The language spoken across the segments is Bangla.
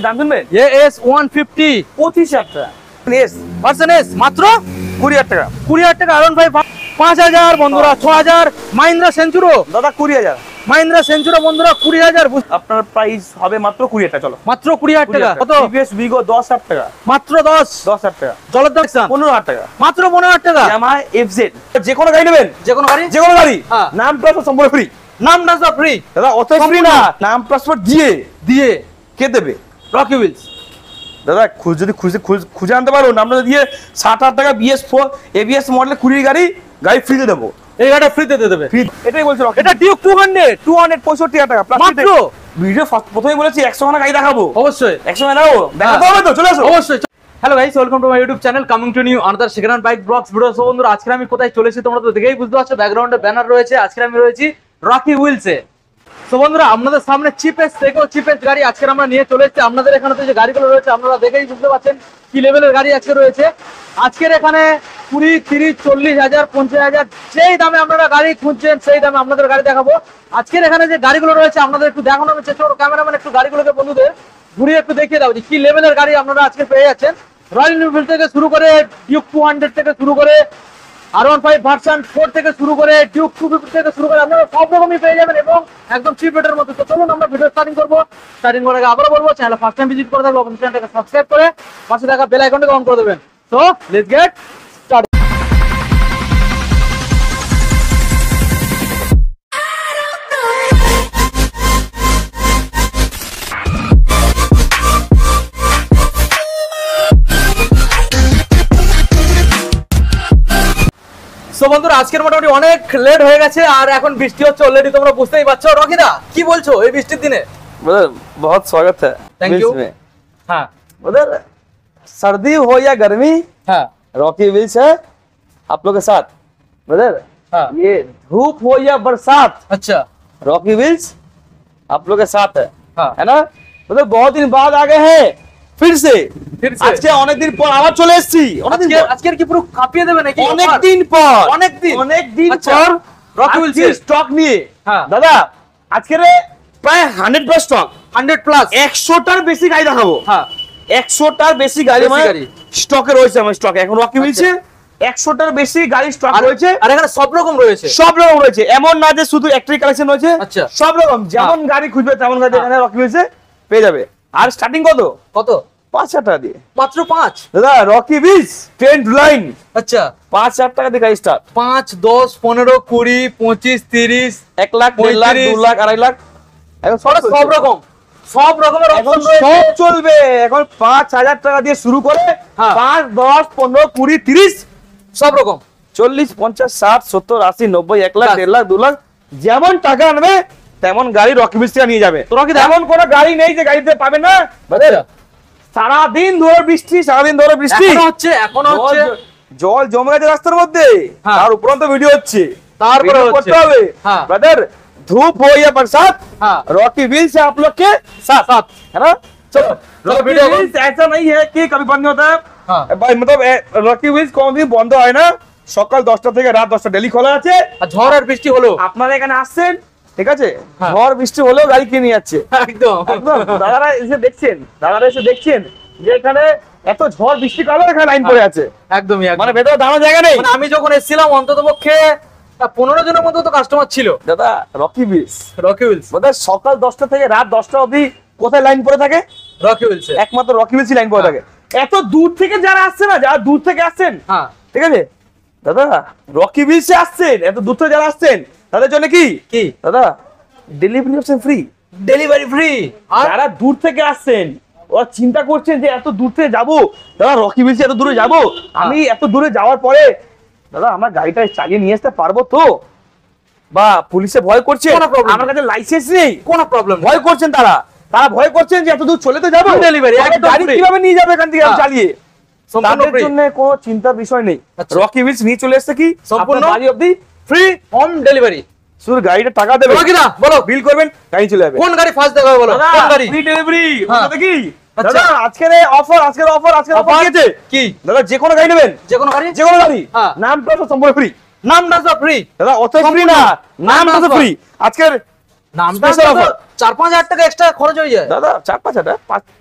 দাম শুনবেন AS 150 25,000 টাকা এস ভার্সন এস মাত্র 20,000 টাকা 20,000 টাকা R15 5,000 বন্ধুরা 6,000 মাহিন্দ্রা সেঞ্চুরো দাদা 20,000 মাহিন্দ্রা সেঞ্চুরো বন্ধুরা 20,000 আপনার প্রাইস হবে মাত্র 20,000 টাকা চলো মাত্র 20,000 টাকা কত টিভিএস ভিগো 10,000 টাকা মাত্র 10,000 টাকা জলের দাম 15,000 টাকা মাত্র 15,000 টাকা ইয়ামাহা এফজেড যে কোনো গাড়ি নেবেন যে কোনো গাড়ি হ্যাঁ। নাম ট্রান্সফার সম্পূর্ণ ফ্রি নাম ট্রান্সফার ফ্রি দাদা অত ফ্রি না নাম ট্রান্সফার দিয়ে কে দেবে রকি হুইলস দাদা যদি খুঁজে আনতে পারো নামটা দিয়ে 60,000 টাকা BS4 ABS মডেলের 20 গাড়ি ফ্রিতে দেবো এই গাড়িটা ফ্রিতে দিয়ে দেবে এটাই বলছি এটা ডিউক 265,000 টাকা মাত্র ভিডিও প্রথমেই বলেছি 100 খানা গাড়ি দেখাবো অবশ্যই 100 খানা দেখাবো হবে তো চলে আসো অবশ্যই hello guys welcome to my YouTube channel coming to new another second hand bike blogs video. So বন্ধুরা আজকে আমি কোথায় চলেছি তোমরা তো দেখেই বুঝতে পারছো, ব্যাকগ্রাউন্ডে ব্যানার রয়েছে। আজকে আমি রয়েছি রকি হুইলসে। তো বন্ধুরা আপনাদের সামনে চিপেস্ট থেকেও চিপেস্ট গাড়ি আজকে আমরা নিয়ে চলে এসেছি। আপনাদের এখানে তো যে গাড়িগুলো রয়েছে আপনারা দেখেই বুঝতে পারছেন কি লেভেলের গাড়ি আজকে রয়েছে। আজকের এখানে 20, 30, 40,000, 50,000 যেই দামে আপনারা গাড়ি খুঁজছেন সেই দামে আপনাদের গাড়ি দেখাবো। আজকের এখানে যে গাড়িগুলো রয়েছে আপনাদের একটু দেখানোর চেষ্টা করবো। ক্যামেরাম্যান একটু গাড়িগুলোকে বন্ধুদের ঘুরিয়ে একটু দেখিয়ে দাও যে কি লেভেলের গাড়ি আপনারা আজকে পেয়ে যাচ্ছেন। রয়্যাল এনফিল্ড থেকে শুরু করে ডিউক 200 থেকে শুরু করে R15 ভার্সন 4 থেকে শুরু করে ডিউক 250 থেকে শুরু করে আপনারা সব রকমই পেয়ে যাবেন এবং একদম চিপ রেটের মধ্যে। তো চলুন আমরা ভিডিও স্টার্টিং করবো। স্টার্টিং করার আগে আবারও বলবো চ্যানেল ফার্স্ট টাইম ভিজিট করে থাকলে অবশ্যই চ্যানেলটাকে সাবস্ক্রাইব করে পাশে থাকা বেল আইকনটাকে অন করে দেবেন। So let's get start. তো বন্ধুরা আজকের মোটামুটি অনেক লেট হয়ে গেছে আর এখন বৃষ্টি হচ্ছে অলরেডি, তোমরা বুঝতেই পারছো। রকিদা কি বলছো এই বৃষ্টির দিনে? ब्रदर बहुत स्वागत है थैंक यू। हाँ ब्रदर सर्दी हो या गर्मी हाँ रॉकी व्हील्स है आप लोग के साथ ब्रदर। हाँ ये धूप हो या बरसात अच्छा रॉकी व्हील्स आप लोग के साथ हाँ है ना। मतलब बहुत दिन बाद आ गए हैं फिर से আজকে অনেক দিন পর আবার চলে এসেছি। আজকের কি পুরো কাঁপিয়ে দেবে নাকি? অনেক দিন পর অনেক দিন আচ্ছা, পর রকি হুইলস স্টক নিয়ে হ্যাঁ দাদা আজকে প্রায় 100+ স্টক 100+। 100টার বেশি গাড়ি দেখাবো। হ্যাঁ 100টার বেশি গাড়ি মানে স্টকে রয়েছে আমার স্টকে এখন রকি হুইলসে 100টার বেশি গাড়ি স্টক রয়েছে আর এখানে সব রকম রয়েছে। সব রকম রয়েছে, এমন না যে শুধু একটাই কালেকশন রয়েছে। আচ্ছা সব রকম যেমন গাড়ি খুঁজবে তেমন গাড়ি এখানে রকি হুইলসে পেয়ে যাবে। আর স্টার্টিং কত? 5,000 টাকা দিয়ে মাত্র 5 দাদা রকি হুইলস ট্রেন্ড লাইন। আচ্ছা 5,000 টাকা দিয়ে গাড়ি স্টার্ট। 5, 10, 15, 20, 25, 30, 1 লাখ 1.5 লাখ 2 লাখ 2.5 লাখ এখন সব রকমের এখন অপশন রয়েছে। সব চলবে। এখন 5,000 টাকা দিয়ে শুরু করে হ্যাঁ। 5, 10, 15, 20, 30, সব রকম 40, 50, 60, 70, 80, 90, 1 লাখ 1.5 লাখ 2 লাখ যেমন টাকা আনবে তেমন গাড়ি রকি হুইলস থেকে নিয়ে যাবে। তো রকি এমন কোনো গাড়ি নেই যে গাড়িতে পাবেন না। সারাদিন ধরে বৃষ্টি এখনো হচ্ছে জল জমে গেছে রাস্তার মধ্যে। হ্যাঁ। তার উপরন্ত ভিডিও হচ্ছে তারপরে ভিডিও করতে হবে। হ্যাঁ। ब्रदर धूप हो या बरसात हाँ। रॉकी व्हील्स है आप लोग के साथ है ना। चलो रॉकी वीडियो व्हील्स ऐसा नहीं है कि कभी बंद नहीं होता है हाँ। भाई, मतलब রকি व्हील्स কোনদিন বন্ধ হয় না। সকাল 10টা থেকে রাত 10টা ডেলি খোলা আছে। আর ঝড় আর বৃষ্টি হলো আপনারা এখানে আসছেন ঠিক আছে, হ্যাঁ। ঝড় বৃষ্টি হলেও গাড়ি কিনে নিয়ে যাচ্ছে একদম একদম। দাদারা এসে দেখছেন যে এখানে এত ঝড় বৃষ্টি কালো এখানে লাইন পড়ে আছে একদমই মানে ভেতরে দাঁড়ানোর জায়গা নেই। মানে আমি যখন এসেছিলাম অন্ততপক্ষে 15 জনের মতো তো কাস্টমার ছিল। দাদা রকি হুইলস রকি হুইলস বোধহয় সকাল 10টা থেকে রাত 10টা অবধি কোথায় লাইন পড়ে থাকে? রকি হুইলস একমাত্র রকি হুইলস লাইন পড়ে থাকে। এত দূর থেকে যারা আসছে না, যারা দূর থেকে আসছেন হ্যাঁ ঠিক আছে দাদা রকি হুইলসে আসছেন, এত দূর থেকে যারা আসছেন তাদের জন্য কি দাদা delivery option free. Delivery free. আর যারা দূর থেকে আসছেন ওরা চিন্তা করছেন যে এত দূর থেকে যাবো দাদা রকি হুইলসে এত দূরে যাবো, আমি এত দূরে যাওয়ার পরে দাদা আমার গাড়িটা চালিয়ে নিয়ে আসতে পারবো তো, বা পুলিশে ভয় করছে আমার কাছে লাইসেন্স নেই কোনো প্রবলেম ভয় করছেন তারা ভয় করছেন যে এত দূর চলে তো যাবো, ডেলিভারি গাড়ি কিভাবে নিয়ে যাবে এখান থেকে চালিয়ে। সম্পূর্ণ তাদের ফ্রি। জন্য কোনো চিন্তার বিষয় নেই। আচ্ছা। রকি হুইলস নিয়ে চলে এসেছে কি সম্পূর্ণ বাড়ি অবধি ফ্রি হোম ডেলিভারি। শুধু গাড়িটা টাকা দেবে রকিদা বলো বিল করবেন গাড়ি চলে যাবে। কোন গাড়ি ফার্স্ট দেখাবে বলো? কোন গাড়ি ফ্রি ডেলিভারি হ্যাঁ। ওটা কি আচ্ছা। দাদা আজকের অফার দিয়েছে কি দাদা যে কোনো গাড়ি নেবেন যে কোনো গাড়ি হ্যাঁ। নাম ট্রান্সফার সম্পূর্ণ ফ্রি। নাম ট্রান্সফার ফ্রি দাদা অত ফ্রি না, নাম ট্রান্সফার ফ্রি। আজকের নামটা Special offer। 4-5 হাজার টাকা এক্সট্রা খরচ হয়ে যায় দাদা 4-5 হাজার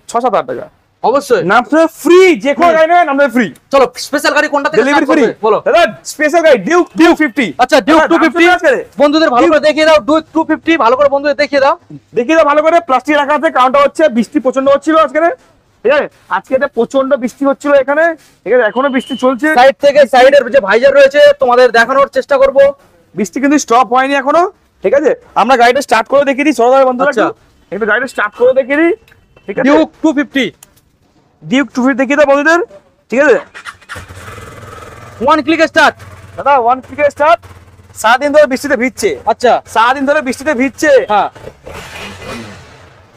6-7 হাজার টাকা অবশ্যই। নামটা ফ্রি, যে কোনো গাড়ি নেবেন নামটা ফ্রি। চলো স্পেশাল গাড়ি কোনটা থেকে ডেলিভারি start ফ্রি করবে? বলো। দাদা স্পেশাল গাড়ি ডিউক 50। আচ্ছা ডিউক দাদা, দাম 250 শুনে আজকে? বন্ধুদের ভালো করে দেখিয়ে দাও। ডিউক 250 ভালো করে বন্ধুদের দেখিয়ে দাও। দেখিয়ে দাও ভালো করে, প্লাস্টিক রাখা আছে, কারণটা হচ্ছে বৃষ্টি প্রচন্ড হচ্ছিল আজকে, ঠিক আছে? আজকে প্রচন্ড বৃষ্টি হচ্ছিল এখানে, ঠিক আছে? এখনো বৃষ্টি চলছে, সাইড থেকে সাইডের যে ভাইজার রয়েছে তোমাদের দেখানোর চেষ্টা করব। বৃষ্টি কিন্তু স্টপ হয়নি এখনো, ঠিক আছে? আমরা গাড়িটা স্টার্ট করে দেখিয়ে দিই সরদার বন্ধুরা, আচ্ছা। একটু গাড়িটা স্টার্ট করে দেখিয়ে দিই, ঠিক আছে? ডিউক 250 ডিউক 250 দেখিয়ে দাও বন্ধুদের, ঠিক আছে? 1 ক্লিক স্টার্ট। দাদা 1 ক্লিকে স্টার্ট। সারাদিন ধরে বৃষ্টিতে ভিজছে, আচ্ছা সারাদিন ধরে বৃষ্টিতে ভিজছে, হ্যাঁ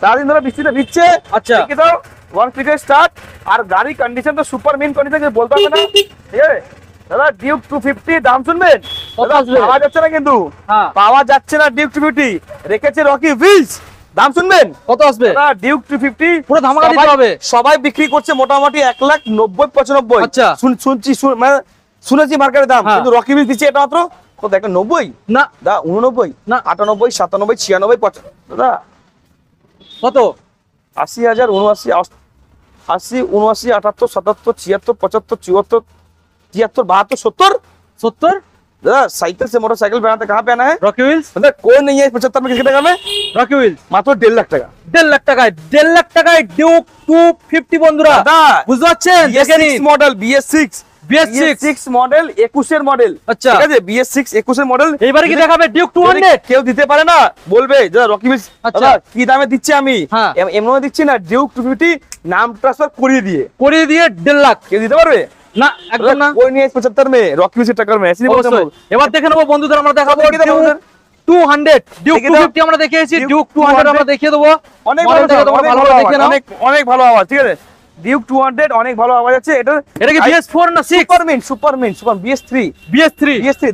সারাদিন ধরে বৃষ্টিতে ভিজছে। আচ্ছা। দেখিয়ে দাও 1 ক্লিকে স্টার্ট। আর গাড়ির কন্ডিশন তো সুপার মেন কন্ডিশন, বলতে হবে না, ঠিক আছে? দাদা ডিউক 250 দাম শুনবেন? কত দাদা, আসবে? পাওয়া যাচ্ছে না কিন্তু, হ্যাঁ। পাওয়া যাচ্ছে না ডিউক 250, রেখেছে রকি হুইলস। দাম শুনবেন? কত আসবে? দাদা ডিউক 250 পুরো ধামাকা দিতে হবে। সবাই বিক্রি করছে মোটামুটি 1,90,95। আচ্ছা। শুনছি মানে শুনেছি মার্কেটের দাম, হ্যাঁ। কিন্তু রকি হুইলস দিচ্ছে এটা মাত্র কত, একটা 90 না দা 89 না। 98 97 96 95। দাদা কত? 80,000 79 80 79 78 77 76 75 74 73 72 70। 70 दादा साइकिल से मोटरसाइकिल बनाते कहाँ पे आना है? Rocky Wheels. मतलब कोई नहीं है 75 में कितने का में? রকি হুইলস मात्र 1.5 लाख टाका। 1.5 লাখ টাকায় 1.5 লাখ টাকায় ডিউক 250 বন্ধুরা দাদা বুঝতে পারছেন? দেখে BS6 নিন মডেল, BS6 BS6 মডেল 21 এর মডেল, আচ্ছা। ঠিক আছে? BS6 21 এর মডেল। এইবারে কি দেখাবে ডিউক 200? কেউ দিতে পারে না, বলবে দাদা রকি হুইলস আচ্ছা। দাদা কি দামে দিচ্ছি আমি, হ্যাঁ। এমন দিচ্ছি না, ডিউক 250 নাম ট্রান্সফার করিয়ে দিয়ে করিয়ে দিয়ে 1.5 লাখ। কেউ দিতে পারবে না একদম না। कोई नहीं है 75 में रॉकी হুইলস टक्कर में, ऐसे नहीं बोलते हम অবশ্যই। लोग। এবার দেখে নেবো বন্ধুদের, আমরা দেখাবো দেখে দাও বন্ধুদের। 200 ডিউক দেখে দাও। 250 আমরা দেখিয়েছি, ডিউক ডিউক 200 আমরা দেখিয়ে দেবো। অনেক মডেল ভালো থেকে আওয়াজ, তোমরা অনেক ভালো ভালো করে আওয়াজ, দেখে নাও। অনেক ভালো আওয়াজ, ঠিক আছে? ডিউক 200 অনেক ভালো আওয়াজ আছে। এটা এটা কি BS4 না 6? সুপার BS3 BS3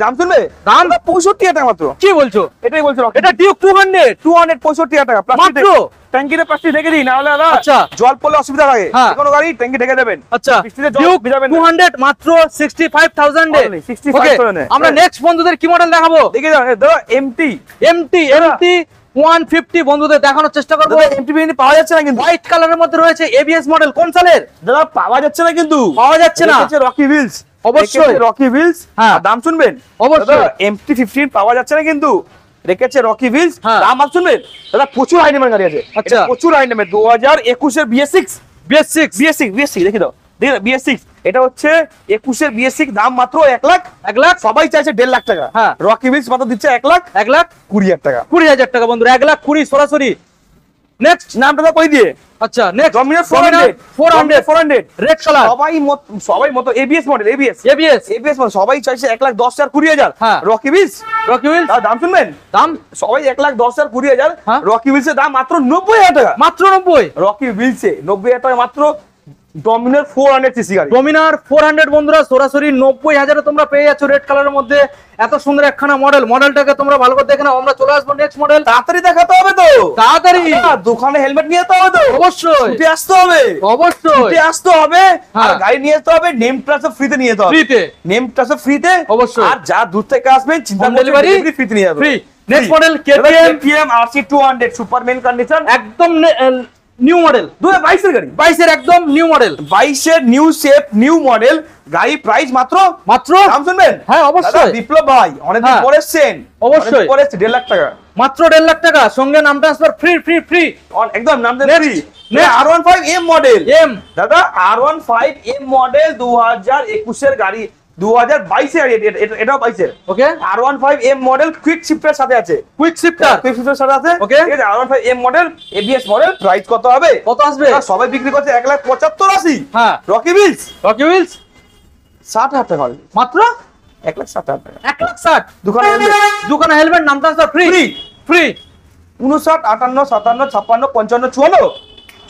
দাম শুনবে? দাম? 65 টাকা মাত্র। কি বলছো? এটাই বলছো রকি। এটা ডিউক 200 265 টাকা প্লাস্টিক মাত্র? ট্যাঙ্কিতে প্লাস্টিক ঢেকে দিই, না হলে দাদা আচ্ছা। জল পড়লে অসুবিধা লাগে, হ্যাঁ। কোনো গাড়ি ট্যাঙ্কি ঢেকে দেবেন। আচ্ছা বৃষ্টিতে জল ডিউক ভিজাবেন না। 200 মাত্র 65,000 এ। Only 65,000 এ। আমরা নেক্সট বন্ধুদের কি মডেল দেখাবো? দেখে যাও দাদা এমটি MT 150 বন্ধুদের দেখানোর চেষ্টা করবো। দাদা এমটি বিএনডি পাওয়া যাচ্ছে না কিন্তু, হোয়াইট কালারের মধ্যে রয়েছে, ABS মডেল কোন সালের? দাদা পাওয়া যাচ্ছে না কিন্তু, পাওয়া যাচ্ছে না। রেখেছে রকি হুইলস, অবশ্যই। Rocky Wheels. হ্যাঁ। দাম শুনবেন? অবশ্যই। এমটি 15 পাওয়া যাচ্ছে না কিন্তু, রেখেছে রকি হুইলস। হ্যাঁ। দাম আর শুনবেন? দাদা প্রচুর হাই নেমের গাড়ি আছে, আচ্ছা। এটা প্রচুর হাই নেমের 2021 এর BS6 BS6 দেখি দাও, দেখি দাও BS6, এটা হচ্ছে 21 এর BS6, দাম মাত্র 1 লাখ। 1 লাখ সবাই চাইছে 1.5 লাখ টাকা, হ্যাঁ। রকি হুইলস মাত্র দিচ্ছে 1 লাখ 1 লাখ 20,000 টাকা। 20,000 টাকা বন্ধুরা, 1 লাখ 20 সরাসরি। নেক্সট নামটা তো কই দিয়ে? আচ্ছা নেক্সট ডমিনার 400 রেড কালার সবাই মতো ABS model, ABS ABS model সবাই চাইছে 1,10,20,000 হ্যাঁ। Rocky wheels. রকি হুইলস তার দাম শুনবেন? দাম সবাই 1,10,20,000, হ্যাঁ। রকি হুইলসের দাম মাত্র 90,000 টাকা। মাত্র 90। রকি হুইলসে 90,000 টাকা মাত্র, ডমিনার 400 সিসি গাড়ি। ডমিনার 400 বন্ধুরা সরাসরি 90,000 এ তোমরা পেয়ে যাচ্ছ রেড কালারের মধ্যে। এত সুন্দর একখানা মডেলটাকে তোমরা ভালো করে দেখে নাও। আমরা চলে আসবো নেক্সট মডেল। তাড়াতাড়ি দেখাতে হবে তো, তাড়াতাড়ি দোকানে হেলমেট নিয়ে যেতে হবে তো, অবশ্যই ছুটে আসতে হবে, অবশ্যই ছুটে আসতে হবে। আর হ্যাঁ। গাড়ি নিয়ে যেতে হবে, নেম ট্রান্সফার ফ্রিতে নিয়ে যেতে হবে, ফ্রিতে নেম ট্রান্সফার ফ্রিতে অবশ্যই। আর যা দূর থেকে আসবেন চিন্তা Home করবেন delivery ফ্রিতে নিয়ে যাবে, free. Next model KTM RC 200 Superman condition, একদম নিউ মডেল 2022 এর গাড়ি, 22 এর একদম নিউ মডেল, 22 এর নিউ শেপ নিউ মডেল গাড়ি, প্রাইস মাত্র দাম শুনবেন? হ্যাঁ অবশ্যই দাদা, বিপ্লব ভাই অনেকদিন হ্যাঁ। পরে এসেছেন, অবশ্যই। অনেকদিন পরে এসেছেন, 1.5 লাখ টাকা মাত্র 1.5 লাখ টাকা, সঙ্গে নাম ট্রান্সফার ফ্রি। একদম নাম দেন Next, free. next। R15M model, M দাদা R15M মডেল 2021 এর গাড়ি, 2022 এর গাড়ি, এটাও 22 এর। ওকে R15M মডেল কুইক শিফটার সাথে আছে, কুইক শিফটার কুইক শিফটার সাথে আছে, Okay. ঠিক আছে? R15M model ABS model, price কত হবে? কত আসবে? দাদা, সবাই বিক্রি করছে 1,75,80 হ্যাঁ রকি হুইলস রকি হুইলস 60,000 টাকা হবে, মাত্র 1,60,000 টাকা 1,60,000 দোকানে দোকানে হেলমেট নাম transfer free Free। Free 59, 58, 57, 56, 55, 54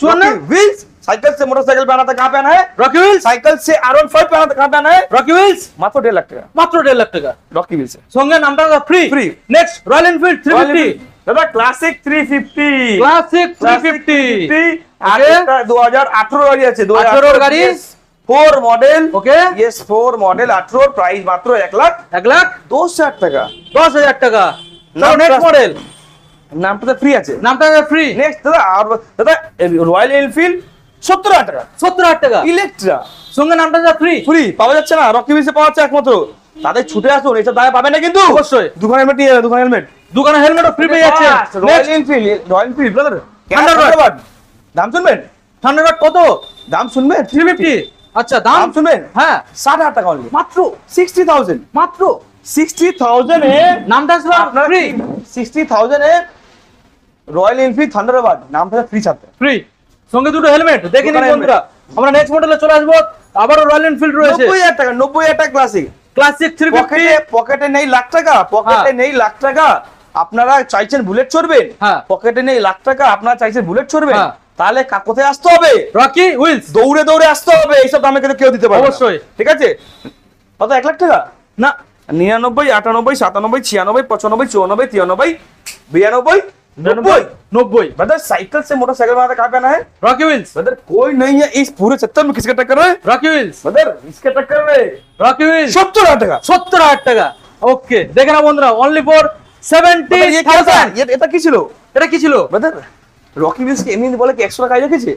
54 wheels. Cycle से मोटरसाइकिल पे आना था, कहाँ पे आना है? রকি হুইলস साइकिल से R15 पे आना था, कहाँ पे आना है? রকি হুইলস मात्र 1.5 लाख टाका মাত্র 1.5 লাখ টাকা, रॉकी व्हील्स से। সঙ্গে নাম transfer free Free। Next royal Enfield 350 दादा क्लासिक 350 ক্লাসিক 350 আর এটা 2018 গাড়ি আছে, 18 গাড়ি। 4 মডেল, ওকে yes 4 মডেল 18, প্রাইস মাত্র 1,10,000 1 লাখ টাকা 10,000 টাকা। চলো নেক্সট মডেল নামটা ফ্রি আছে। নামটা ফ্রি। নেক্সট দাদা, আর দাদা রয়্যাল এনফিল্ড 70,000 টাকা, 70,000 টাকা ইলেকট্রা সঙ্গে নামটা ফ্রি। ফ্রি পাওয়া যাচ্ছে না, রকি বিলসে পাওয়া যাচ্ছে একমাত্র। তাদের ছুটে আসুন, এসব দামে পাবেন না কিন্তু। অবশ্যই দোকান হেলমেট নিয়ে যাবে, দোকান হেলমেট, দোকানে হেলমেটও ফ্রি পেয়ে যাচ্ছে। Royal Enfield brother, Thunderbird। দাম শুনবেন? থান্ডারবার্ড কত? দাম শুনবেন? 350। আচ্ছা দাম দাম শুনবেন? হ্যাঁ 60,000 টাকা অনলি, মাত্র 60,000, মাত্র 60,000 এ নামটা ফ্রি। 60,000 এ রয়্যাল এনফিল্ড থান্ডারবার্ড নামটা ফ্রি ছাড়তে। ফ্রি সঙ্গে দুটো হেলমেট। দেখে নিন দোকানে বন্ধুরা, আমরা নেক্সট মডেলে চলে আসবো। আবারও রয়্যাল এনফিল্ড রয়েছে 90,000 টাকা, 90,000 টাকা ক্লাসিক। ক্লাসিক 350। পকেটে নেই লাখ টাকা, পকেটে নেই লাখ টাকা, আপনারা চাইছেন বুলেট চড়বেন, হ্যাঁ। পকেটে নেই লাখ টাকা, আপনারা চাইছেন বুলেট চড়বেন, হ্যাঁ। তাহলে কোথায় আসতে হবে? Rocky Wheels. দৌড়ে দৌড়ে আসতে হবে, এইসব দামে কিন্তু কেউ দিতে পারবে না। অবশ্যই। ঠিক আছে, কত 1 লাখ টাকা না 99, 98, 97, 96, 95, 94, 93, 92, 90। 90 ब्रदर साइकिल से मोटरसाइकिल बनाना कहाँ पे आना है? Rocky wheels. ब्रदर कोई नहीं है इस पूरे 70 में, किसका टक्कर है? Rocky wheels. ब्रदर इसके टक्कर में रॉकी व्हील्स 70,000 টাকা। 70,000 টাকা। ওকে দেখে না বন্ধুরা, অনলি ফর ব্রদর, ये क्या था? 70,000। এটা কি ছিল? এটা কি ছিল? ব্রদর রকি বিলস কি এমনি বলে কি 100 টাকা রেখেছে?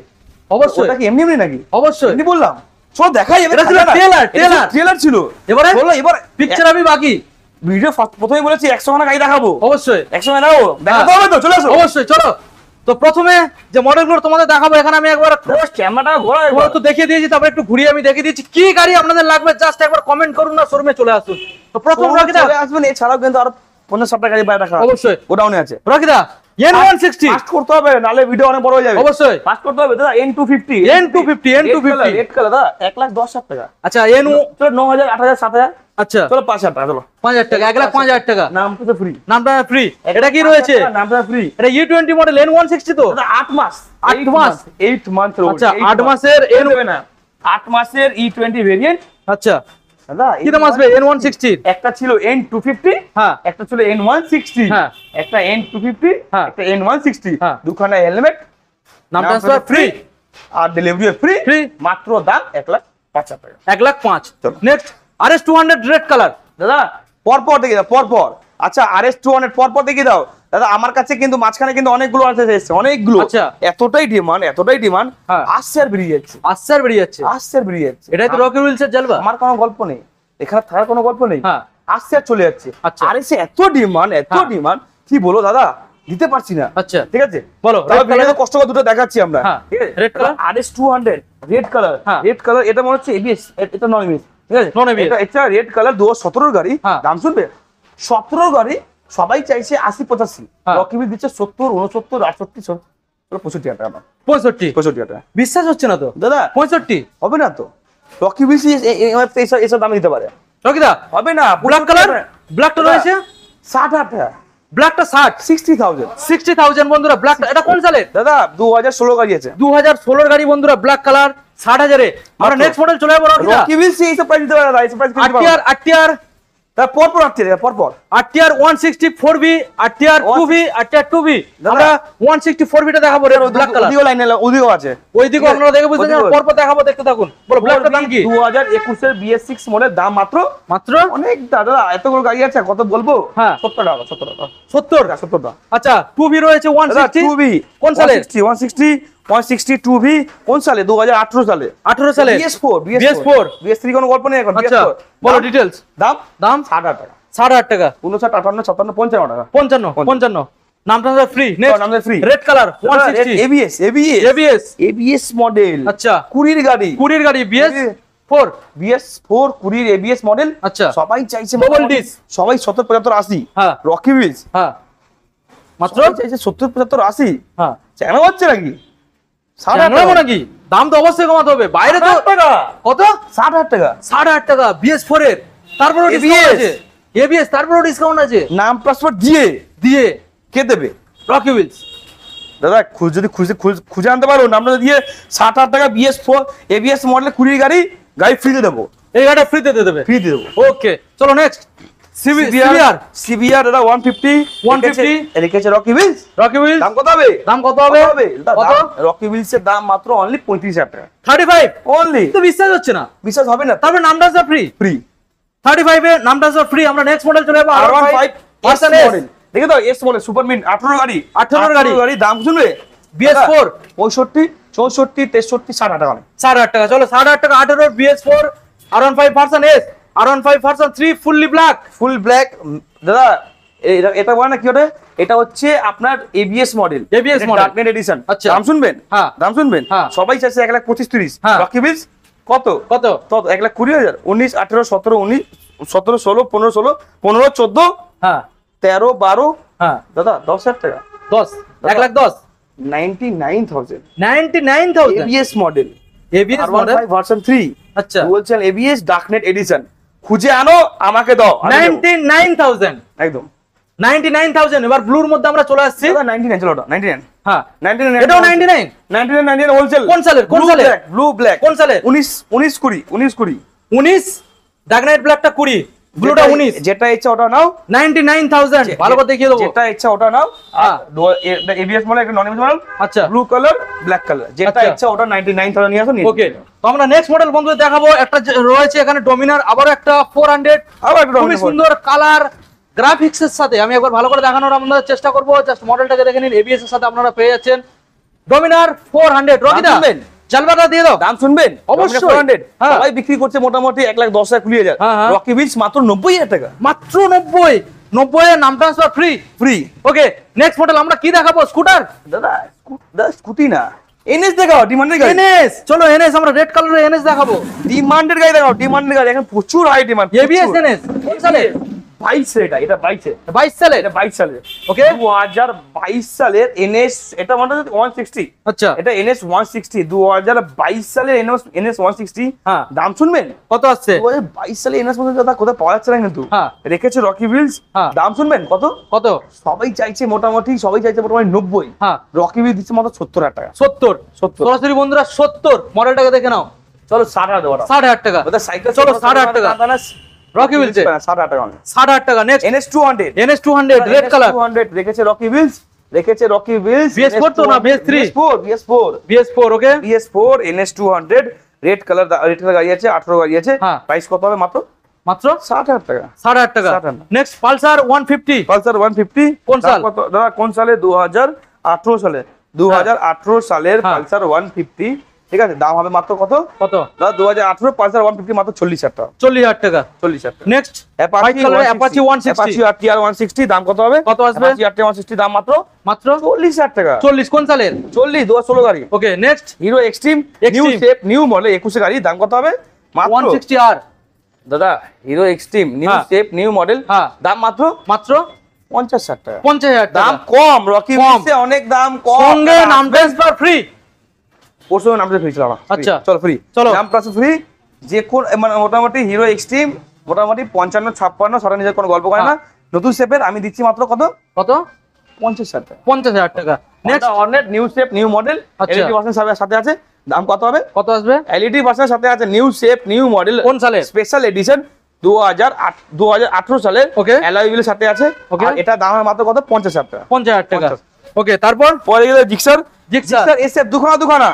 অবশ্যই ওটা কি এমনি এমনি নাকি? অবশ্যই। এমনি বললাম, চলো দেখাই যাবে। এটা ছিল trailer, trailer। ট্রেলার ছিল। এবারে বলো এবার পিকচার আমি বাকি। ভিডিও প্রথমেই বলেছি 100 টাকা গাড়ি দেখাবো, অবশ্যই 100 টাকা দাও, দেখাতে হবে তো, চলে আসো। অবশ্যই চলো। তো প্রথমে যে মডেলগুলো তোমাদের দেখাবো, এখানে আমি একবার ক্যামেরাটা ঘোরা তোমাদের তো দেখিয়ে দিয়েছি, তারপর একটু ঘুরিয়ে আমি দেখিয়ে দিয়েছি কি গাড়ি আপনাদের লাগবে। জাস্ট একবার কমেন্ট করুন না, শোরুমে চলে আসুন। তো প্রথম রকিদা চলে আসবেন, এছাড়াও কিন্তু আরো 50-60 টাকা গাড়ি বাইরে রাখা আছে। অবশ্যই। গোডাউনে আছে। রকিদা N160 ফাস্ট করতে হবে, নালে ভিডিও অনেক বড় হয়ে যাবে। অবশ্যই ফাস্ট করতে হবে দাদা। N250 N250 রেড কালার দাদা, 1,10,000 টাকা। আচ্ছা N চলো 9,000, 8,000, 7,000, আচ্ছা চলো 5,000 টাকা, চলো 5,000 টাকা, 1,05,000 টাকা। নামটা তো ফ্রি, নামটা ফ্রি। এটা কি রয়েছে? নামটা ফ্রি। এটা U20 মডেল N160 তো দাদা 8 মাস, 8 মাস 8 মান্থ। আচ্ছা 8 মাসের N দেবে না, 8 মাসের E20 ভেরিয়েন্ট। আচ্ছা দাদা কি দাম আসবে N160? একটা ছিল N250, হ্যাঁ একটা ছিল N160, হ্যাঁ। একটা N250, হ্যাঁ। একটা N160, হ্যাঁ। দুখানা হেলমেট, নাম ট্রান্সফার ফ্রি। আর ডেলিভারি ফ্রি। ফ্রি। মাত্র দাম 1,05,000 টাকা। 1,05,000। চলো। Next RS200 red colour. দাদা পরপর দেখে দাও, পরপর। আচ্ছা RS200 পরপর দেখে দাও দাদা। আমার কাছে কিন্তু মাঝখানে কিন্তু অনেকগুলো এসেছে, অনেকগুলো। আচ্ছা। এতটাই ডিমান্ড, হ্যাঁ। আসছে আর বেরিয়ে যাচ্ছে, আসছে আর বেরিয়ে যাচ্ছে। আসছে আর বেরিয়ে যাচ্ছে। এটাই তো রকি হুইলসের জালবা। আমার কোনো গল্প নেই, এখানে থাকার কোনো গল্প নেই। হ্যাঁ। আসছে আর চলে যাচ্ছে। আচ্ছা। আর এসে এত হ্যাঁ। ডিমান্ড কি বলো দাদা, দিতে পারছি না। আচ্ছা ঠিক আছে, বলো, তাহলে red colour- ভিডিওতে কষ্ট করে দুটো দেখাচ্ছি আমরা। হ্যাঁ, ঠিক আছে, red colour। RS200 red colour, হ্যাঁ। Red colour. এটা মনে হচ্ছে ABS, এটা নন ABS। ঠিক আছে, Non ABS। এটা রেড কালার 2017 গাড়ি। হ্যাঁ। দাম শুনবে, 17 গাড়ি সবাই চাইছে 80-85, হ্যাঁ। রকি বিল দিচ্ছে 70, 69, 68, 65 টাকা। 65 টাকা বিশ্বাস হচ্ছে না তো দাদা, 65 হবে না তো? রকি বিল এসব দামে দিতে পারে? রকিদা হবে না। ব্ল্যাক কালার, ব্ল্যাকটা রয়েছে 60,000 টাকা, ব্ল্যাকটা 60 60,000 60,000 বন্ধুরা। ব্ল্যাকটা এটা কোন সালের? দাদা 2016 গাড়ি আছে। 2016 গাড়ি বন্ধুরা, ব্ল্যাক কালার 60,000 এ। আমরা মাত্র। নেক্সট মডেল চলে যাবো রকিদা। রকি বিল এইসব প্রাইস দিতে পারে না, এইসব প্রাইস দিতে পারে না। RTR তার পরপর পরপর RTR 164V, RTR 2V, RTR 2V। দাদা। আমরা 164V টা দেখাবো রে, ব্ল্যাক কালার। ওদিকেও লাইন ওদিকেও আছে। ওইদিকে আপনারা দেখে বুঝতে ওদিকেও। পরপর দেখাবো, দেখতে থাকুন। বলো ব্ল্যাকটার দাম কি? 2021 এর BS6 মডেল, দাম মাত্র মাত্র অনেক। দাদা এতগুলো গাড়ি আছে, কত বলবো? হ্যাঁ। 70 টাকা, 70 টাকা, 70। 70 টাকা। আচ্ছা 2V রয়েছে দাদা 160 2V কোন সালে? 160 2V কোন সালে? 2018 সালে। 18 সালে। BS4 BS3 কোনো গল্প নেই এখন। আচ্ছা BS4 বলো দাম- ডিটেইলস। দাম দাম 60,000 টাকা, 60,000 টাকা। 59, 58, 56, 55 টাকা। 55 নামটা ফ্রি। নামটা free। Red colour 160 ABS। ABS model. আচ্ছা 20 গাড়ি, 20 গাড়ি BS4। BS4 20 ABS model. আচ্ছা। সবাই চাইছে Double মোটামুটি, disc। সবাই 70, 75, 80। হ্যাঁ। রকি বিলস হ্যাঁ মাত্র সবাই চাইছে 70, 75, 80। হ্যাঁ কেন হচ্ছে নাকি? জানলাম নাকি? দাম তো অবশ্যই কমাতে হবে, বাইরে তো 60,000 টাকা, কত? 60,000 টাকা। 60,000 টাকা BS4 এর, তারপরে ডিসকাউন্ট ABS আছে। ABS তারপরে ডিসকাউন্ট আছে নাম পাসপোর্ট দিয়ে কে দেবে? Rocky Wheels. দাদা যদি খুঁজে আনতে পারো নামটা দিয়ে 60,000 টাকা BS4 ABS মডেল 20 গাড়ি ফ্রিতে দেবো, এই গাড়িটা ফ্রিতে দিয়ে দেবে। ফ্রি দিয়ে দেবো। ওকে চলো নেক্সট CBR দাদা 150 150 রেখেছে রকি বিলস। Rocky wheels. দাম কত হবে? দাম কত হবে? কত? রকি বিলস এর দাম মাত্র অনলি 35,000 টাকা 35। অনলি। তো বিশ্বাস হচ্ছে না। বিশ্বাস হবে না? তারপরে নামটা ফ্রি। ফ্রি 35 এ নামটা ফ্রি। আমরা নেক্সট মডেল চলে যাবো R15 version S S. Model. দেখে তো এস বলে সুপার মিন্ট 18 গাড়ি 18 গাড়ি। গাড়ি দাম শুনবে BS4 65 64 63 60 টাকা 60,000 টাকা। চলো 60,000 টাকা 18 BS4 R15 version S R15 version 3 fully black. Full black দাদা। এটা বলে না কি ওটা, এটা হচ্ছে আপনার ABS model, ABS model। Dark knight edition. আচ্ছা। দাম শুনবেন, হ্যাঁ। দাম শুনবেন। হ্যাঁ। সবাই চাইছে 1,25,30। হ্যাঁ। রকি বিলস কত কত? তো 1,20,000 19 18 17 19 17 16 15 16 15 14 হ্যাঁ 13 12 হ্যাঁ দাদা 10,000 টাকা 10 1,10,000 99,000 99,000 ABS model ABS R15 model. Version 3 আচ্ছা dual channel ABS darknet addition. খুঁজে আনো আমাকে দাও, আমি দেবো। 99,000 একদম 99,000। এবার ব্লুর মধ্যে আমরা চলে আসছি। দাদা 99 চলো ওটা 99 হ্যাঁ 99 এটাও 99 99 হোলসেল। কোন সালের? কোন সালের? ব্লু ব্ল্যাক কোন সালের? 19 19 20 19 20 19 ডার্ক নাইট ব্ল্যাকটা 20 ব্লুটা 19 যেটা ইচ্ছা ওটা নাও। 99,000 ভালো করে দেখিয়ে দেবো। যেটা ইচ্ছা ওটা নাও। হ্যাঁ। এবিএস মডেল একটা নন এবিএস মডেল, আচ্ছা ব্লু কালার ব্ল্যাক কালার, যেটা আচ্ছা। ইচ্ছা ওটা 99,000 নিয়ে আসো। ওকে তো আমরা নেক্সট মডেল বন্ধুদের দেখাবো। একটা রয়েছে এখানে ডমিনার, আবার একটা 400 আবার একটা খুবই Dominar সুন্দর কালার গ্রাফিক্স এর সাথে। আমি একবার ভালো করে দেখানোর আপনাদের চেষ্টা করব। জাস্ট মডেলটাকে দেখে নিন। এবিএস এর সাথে আপনারা পেয়ে যাচ্ছেন ডমিনার 400। রকিদা শুনবেন? চালবাটা দিয়ে দাও। দাম শুনবেন অবশ্যই। 400 হ্যাঁ। সবাই বিক্রি করছে মোটামুটি 1,10,000 কুড়িয়ে যায়। হ্যাঁ, হ্যাঁ। রকি বিলস মাত্র 90,000 টাকা মাত্র 90 এর নাম transfer free. Free. Okay next model আমরা কি দেখাবো? স্কুটার দাদা স্কুটি না, এনএস দেখাও, ডিমান্ডের গাড়ি। এনএস। চলো এনএস আমরা রেড কালারের এনএস দেখাবো। ডিমান্ডের গাড়ি দেখাও, ডিমান্ডের গাড়ি এখন প্রচুর হাই ডিমান্ড। এবিএস এনএস কোন সালে? 22 এটা 22 22 সালে। এটা 22 সালের। ওকে 2022 সালের এনএস, এটা মানে 160। আচ্ছা এটা এনএস 160 2022 সালের এনএস 160। হ্যাঁ। দাম শুনবেন? কত আসছে? 2022 সালে এনএস মধ্যে দাদা কোথায় পাওয়া যাচ্ছে না কিন্তু। হ্যাঁ। রেখেছে রকি বিলস। হ্যাঁ। দাম শুনবেন কত? কত? সবাই চাইছে মোটামুটি 90। হ্যাঁ রকি বিল দিচ্ছে মাত্র 70,000 টাকা। 70 70। সরাসরি বন্ধুরা 70 মডেলটাকে দেখে নাও। চলো 60,000 দেবো। 60,000 টাকা। ওদের সাইকেল চলো 60,000 টাকা। রকি বিলস 60,000 টাকা। 60,000 টাকা। Next NS 200 NS 200 red colour. 200 রেখেছে রকি বিলস, রেখেছে রকি বিলস। BS4 তো না, BS3? BS4 ওকে BS4 NS 200 রেড কালার গাড়ি আছে, 18 গাড়ি আছে। হ্যাঁ। প্রাইস কত হবে? মাত্র মাত্র 60,000 টাকা। 60,000 টাকা। 60,000 নেক্সট পালসার 150 পালসার 150 কোন সাল? দাম কত দাদা? কোন সালে? 2018 সালে। 2018 সালের হ্যাঁ। পালসার 150। ঠিক আছে, দাম হবে মাত্র কত কত? দাদা? 2018 পালসার 150 মাত্র 40,000 টাকা। 40,000 টাকা। 40,000 টাকা। Next white colour Apache 160 Apache RTR 160 দাম কত হবে? কত আসবে? Apache RTR 160 দাম মাত্র মাত্র 40,000 টাকা। 40 কোন সালের? 40 2016 গাড়ি। Okay next Hero Extreme new Extreme। Shape new model 21 গাড়ি। দাম কত হবে? মাত্র 160R। দাদা হিরো এক্সট্রিম নিউ হ্যাঁ। Shape new model. হ্যাঁ। দাম মাত্র মাত্র 50,000 টাকা। 50,000 টাকা। দাম কম, রকি কম। বিলসে অনেক দাম কম। সঙ্গে নাম ট্রান্সফার ফ্রি। পরশু নামতে ফ্রি ছিল আমার। আচ্ছা। চলো ফ্রি। চলো। নাম প্লাস ফ্রি। যে কোন মানে মোটামুটি হিরো এক্সট্রিম মোটামুটি 55 56 সারা নিজের কোনো গল্প করে না। হ্যাঁ। নতুন শেপের আমি দিচ্ছি মাত্র কত? কত? 50,000 টাকা। 50,000 টাকা। নেক্সট নেক্সট অনেক নিউ শেপ নিউ মডেল আচ্ছা। এলইডি ভার্সনের সাথে আছে। দাম কত হবে? কত আসবে? এলইডি ভার্সনের সাথে আছে নিউ শেপ নিউ মডেল। কোন সালে? স্পেশাল এডিশন 2018 সালের। Okay. অ্যালয় হুইলের সাথে আছে। Okay. আর এটা দাম হয় মাত্র কত? 50,000 টাকা। 50,000 টাকা। 50,000 ওকে তারপর পরে গেলে জিক্সার জিক্সার এসএফ দুখানা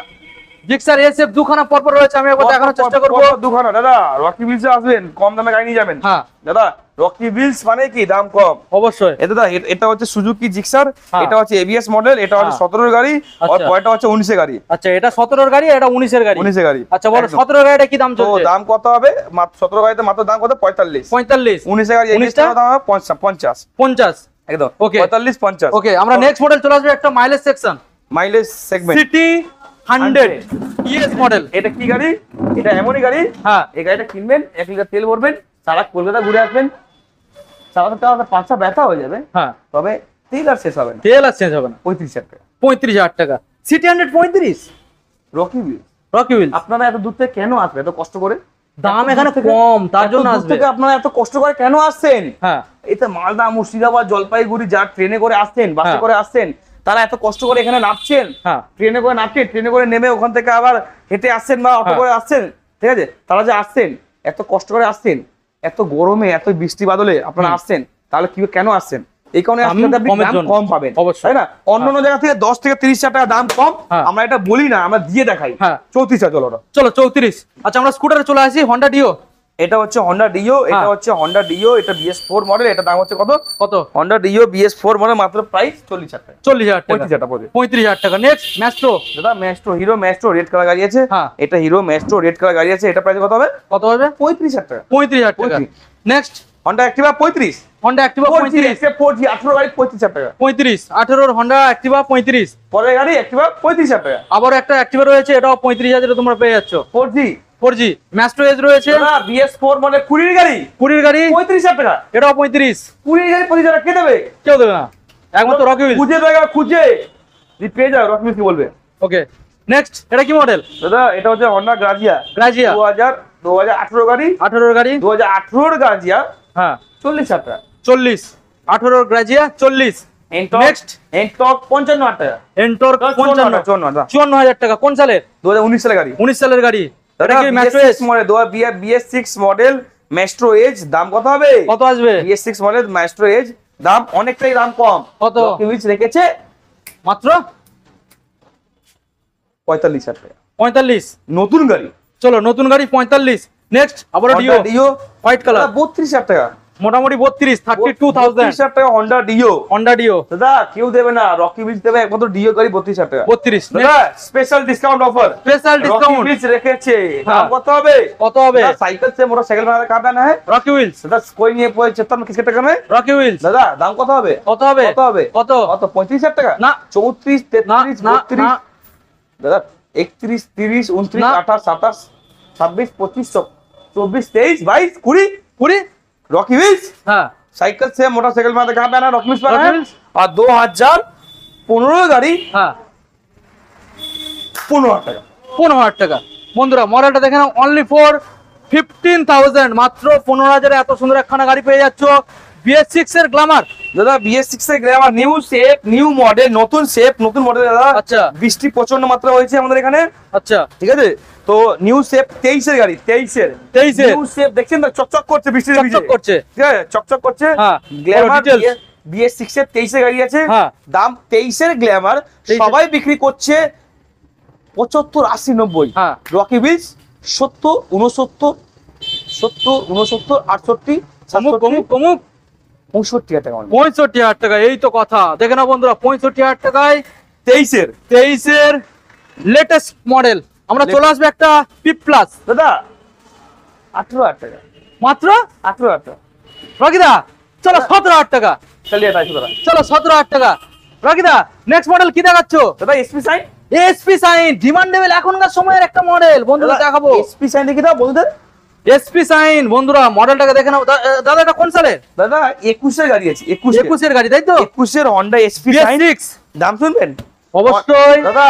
জিক্সার এসএফ দুখানা পরপর রয়েছে। আমি একবার দেখানোর চেষ্টা করব। দুখানা দাদা রকি বিলসে আসবেন, কম দামে গাড়ি নিয়ে যাবেন। হ্যাঁ দাদা রকি বিলস মানে কি দাম কম। অবশ্যই। দাদা এটা হচ্ছে সুজুকি জিক্সার, হ্যাঁ। এটা হচ্ছে এবিএস মডেল, এটা হচ্ছে হ্যাঁ। 17 গাড়ি, আর আচ্ছা। পরেরটা হচ্ছে 19 গাড়ি। আচ্ছা এটা 17 এর গাড়ি, এটা 19 এর গাড়ি। 19 গাড়ি। আচ্ছা বলো একদম। 17 গাড়িটা কি দাম তো চলছে? দাম কত হবে? মাত্র 17 গাড়িতে মাত্র দাম কত? 45। 45 19 গাড়ি 19 টা? দাম হবে 50। 50 একদম Okay. 45 50। ওকে আমরা নেক্সট মডেল চলে আসবে একটা mileage section. Mileage segment. City 100 ES model. এটা কি গাড়ি? এটা এমনই গাড়ি। হ্যাঁ এই গাড়িটা কিনবেন, 1 লিটার তেল ভরবেন, সারা কলকাতা ঘুরে আসবেন, চালাতে পাঁচটা ব্যথা হয়ে যাবে, হ্যাঁ তবে তেল আর শেষ হবে না। তেল আর চেঞ্জ হবে না। 35,000 টাকা। 35,000 টাকা। সিটি 100 35। রকি বিল। রকি হুইল আপনারা এত দূর থেকে কেন আসবেন? এত কষ্ট করে? দাম এত এখানে দূর থেকে- কম তার এত জন্য দূর আসবে। থেকে আপনারা এত কষ্ট করে কেন আসছেন? হ্যাঁ এটা মালদা মুর্শিদাবাদ জলপাইগুড়ি যার ট্রেনে করে আসছেন, বাসে হ্যাঁ। করে আসছেন, তারা এত কষ্ট করে এখানে নামছেন। হ্যাঁ ট্রেনে করে নামছেন, ট্রেনে করে নেমে ওখান থেকে আবার হেঁটে আসছেন বা অটো হ্যাঁ। করে আসছেন। ঠিক আছে, তারা যে আসছেন এত কষ্ট করে আসছেন, এত গরমে এত বৃষ্টি বাদলে আপনারা আসছেন, তাহলে কি কেন আসছেন? এই কারণে দাম আসলে আপনি কমের দাম জন্য। কম পাবেন, অবশ্যই। তাই না? অন্য জায়গা থেকে 10 থেকে 30,000 টাকা দাম কম। হ্যাঁ। আমরা এটা বলি না, আমরা দিয়ে দেখাই। হ্যাঁ। 34,000 চলো ওটা। চলো 34। আচ্ছা আমরা স্কুটারে চলে আসি হন্ডা ডিও। এটা হচ্ছে হন্ডা ডিও, এটা হচ্ছে হন্ডা ডিও, এটা BS4 মডেল, এটা দাম হচ্ছে কত? কত? হন্ডা ডিও BS4 মডেল মাত্র প্রাইস 40,000 টাকা। 40,000 টাকা, 35,000 টাকা। Next Maestro. দাদা Maestro, Hero Maestro red colour গাড়ি আছে। হ্যাঁ, এটা হিরো ম্যাস্ট্রো রেড কালার গাড়ি আছে, এটা প্রাইস কত হবে? কত হবে? 35,000 টাকা। 35,000 টাকা। Next Honda Activa 35, Honda Activa 35, 4G 18 গাড়ি 35,000 টাকা। 35, 18 হন্ডা অ্যাক্টিভা 35। পরের গাড়ি অ্যাক্টিভা 35,000 টাকা। আবার একটা অ্যাক্টিভা রয়েছে, এটাও 35,000 তোমরা পেয়ে যাচ্ছ। 4G ম্যাস্ট্রো এজ রয়েছে। দাদা BS4 মডেল 20 গাড়ি, 20 গাড়ি 35,000 টাকা। এটাও 35। 20 গাড়ি 35,000 টাকা কে দেবে? কেউ দেবে না, একমাত্র রকি হুইলস। খুঁজে দেবে, খুঁজে যদি পেয়ে যাও রকি হুইলস কি বলবে। ওকে, নেক্সট এটা কি মডেল? দাদা এটা হচ্ছে হন্ডা গ্রাজিয়া, 2018 গাড়ি, 18 গাড়ি, 2018 গ্রাজিয়া। হ্যাঁ, 40,000 টাকা। 40, 18 গ্রাজিয়া 40। নেক্সট এনটর্ক 55,000 টাকা। এন্টর্ক 55, 54,000 টাকা। কোন সালের? 2019 সালের গাড়ি। 19 সালের গাড়ি। এটা কি Maestro Edge model, BS6 model Maestro Edge, দাম কত হবে? কত আসবে? BS6 মডেল ম্যাস্ট্রো এজ দাম অনেকটাই দাম কম। কত? রকি হুইলস রেখেছে মাত্র 45,000 টাকা। 45। নতুন গাড়ি। চলো, নতুন গাড়ি 45। নেক্সট আবার ডিও, ডিও হোয়াইট কালার, 32,000 টাকা। মোটামুটি 32, 32,000 32,000 টাকা হন্ডা ডিও। হন্ডা ডিও দাদা কেউ দেবে না, রকি হুইলস দেবে একমাত্র ডিও গাড়ি 32,000 টাকা। 32। দাদা special discount offer, special Rocky discount Wheels রেখেছে। हाँ। দাম কত হবে? কত হবে? दादा साइकिल से मोटरसाइकिल में कहाँ पे आना है? রকি হুইলস, दादा कोई नहीं है, कोई चेतन में किसके टक्कर में? Rocky Wheels. दादा दाम कत হবে? কত হবে? কত হবে? কত? কত 35,000 টাকা? না, 34, না 33, না 32। না, দাদা 31, 30, 29, না। 28, 27, 26, 25, 24, 23, 22, 20। 20। रॉकी व्हील्स হ্যাঁ, साइकिल से मोटरसाइकिल में कहाँ पे आना है? रॉकी व्हील्स पे आना रॉकी है। व्हील्स। और 2015 গাড়ি হ্যাঁ, 15,000 টাকা। 15,000 টাকা। বন্ধুরা মডেলটা দেখে নাও, অনলি ফর 15,000, মাত্র 15,000 এত সুন্দর একখানা গাড়ি পেয়ে যাচ্ছ। BS6 এর গ্ল্যামার। দাদা BS6 এর Glamour, new shape, new model, নতুন শেপ, নতুন মডেল। দাদা আচ্ছা, বৃষ্টি প্রচন্ড মাত্রা হয়েছে আমাদের এখানে, আচ্ছা, ঠিক আছে? তো নিউ শেপ 23 এর গাড়ি, 23 এর নিউ শেপ দেখছেন তো, চকচক করছে বৃষ্টির ভিজে, চকচক করছে। ঠিক আছে? চকচক করছে। হ্যাঁ, গ্ল্যামার details। BS6 এর 23 এর গাড়ি আছে। হ্যাঁ, দাম 23 এর গ্ল্যামার 23 সবাই বিক্রি করছে 75, 80, 90। হ্যাঁ, রকি হুইলস 70, 69, 70, 69, 68, কমুক 67, কমুক কমুক 65 টাকা। 65,000 টাকা। এই তো কথা, দেখে নাও বন্ধুরা, 65,000 টাকায় 23 এর 23 এর লেটেস্ট মডেল। আমরা চলে আসবে একটা পি প্লাস। দাদা 18,000 টাকা, মাত্র 18,000 টাকা। রকিদা চলো 17,000 টাকা। চলিয়ে 250 টাকা। চলো 17,000 টাকা। রকিদা নেক্সট মডেল কি দেখাচ্ছ? দাদা SP Shine, SP Shine demandable এখনকার সময়ের একটা মডেল বন্ধুরা দেখাবো। এসপি সাইন দেখি দাও বন্ধুদের। এসপি সাইন বন্ধুরা মডেলটাকে দেখে নাও। দাদা এটা কোন সালের? দাদা 21 এর গাড়ি আছে, 21 এর গাড়ি, তাই তো? 21 এর হন্ডা এসপি সাইন। BS6 দাম শুনবেন অবশ্যই। দাদা,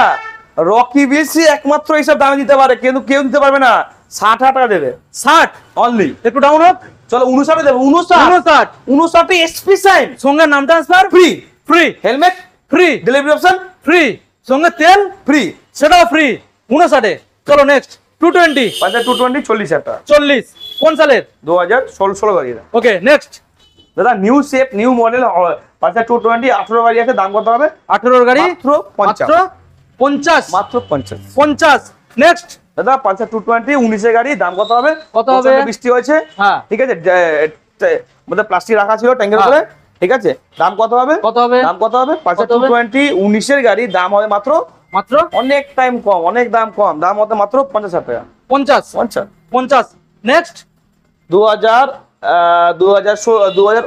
রকি বেশি একমাত্র এইসব দামে দিতে পারে, কিন্তু কেউ দিতে পারবে না। 60,000 টাকা দেবে, 60 অনলি। একটু ডাউন হোক। চলো 59 দেবে, 59, 59 এসপি সাইন। সঙ্গে নাম transfer free, free, helmet free, delivery option free, সঙ্গে তেল ফ্রি, সেটাও ফ্রি। 59। চলো নেক্সট 220, 220, 40,000 টাকা। 40 কোন সালের? 2016 গাড়ি। ওকে নেক্সট দাদা নিউ শেপ, নিউ মডেল, 220, 18 গাড়ি আছে। দাম কত হবে? 18 গাড়ি মাত্র 50, মাত্র 50, মাত্র 50। 50। নেক্সট দাদা 220, 19 এর গাড়ি। দাম কত হবে? কত হবে? প্রচন্ড বৃষ্টি হয়েছে, হ্যাঁ, ঠিক আছে? মধ্যে প্লাস্টিক রাখা ছিল ট্যাঙ্কের হ্যাঁ। উপরে, ঠিক আছে? দাম কত হবে? কত হবে? দাম কত হবে? কত হবে? 220, 19 এর গাড়ি। দাম হবে মাত্র, মাত্র অনেক টাইম কম, অনেক দাম কম। দাম হবে মাত্র 50,000 টাকা। 50, 50। 50। নেক্সট 2000,